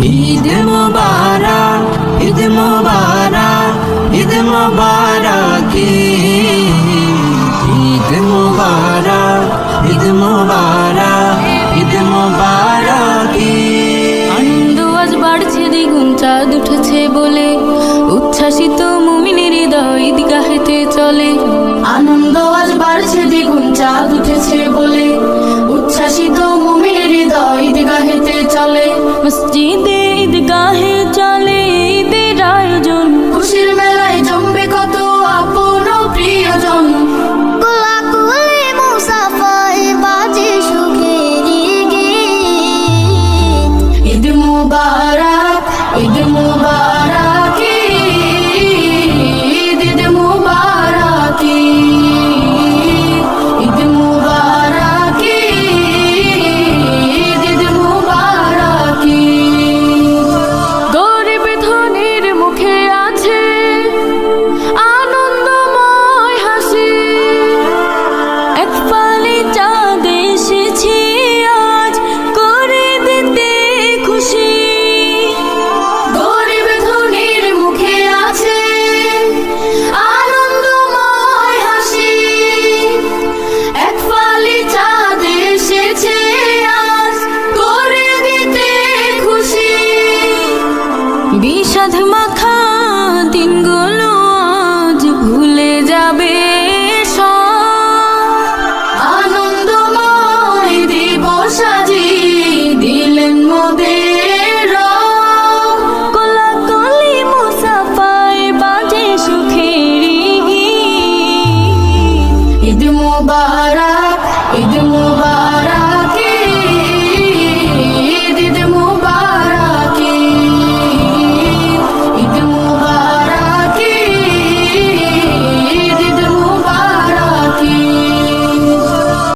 ঈদ মুবারক, ঈদ মুবারক, ঈদ মুবারক, ঈদ মুবারক, ঈদ মুবারক, ঈদ মুবারক। আনন্দ আজ বাড়ছে দ্বিগুণ, চাঁদ উঠেছে বলে উচ্ছ্বাসিত মুমিনের হৃদয় ঈদগাহেতে চলে। আনন্দ আজ বাড়ছে দ্বিগুণ, চাঁদ উঠেছে বলে উচ্ছ্বাসিত মুমিনের হৃদয় ঈদগাহেতে চলে। মসজিদে ঈদগাহে চলে ঈদের আয়োজন, খুশির মেলায় জমবে কত আপন ও প্রিয়জন। কোলাকুলি মুসাফায় বাজে সুখের গীত। ঈদ মুবারক, ঈদ মুবারক, ঈদ মুবারক, ঈদ মুবারক, ঈদ মুবারক। গরিব ধনীর মুখে আছে আনন্দময় হাসি, এক পালে চাঁদ এসেছে আজ করে দিতে খুশি। গরিব ধনীর মুখে আছে আনন্দময় হাসি, এক ফালি চাঁদ এসেছে আজ করে দিতে খুশি। বিষাদ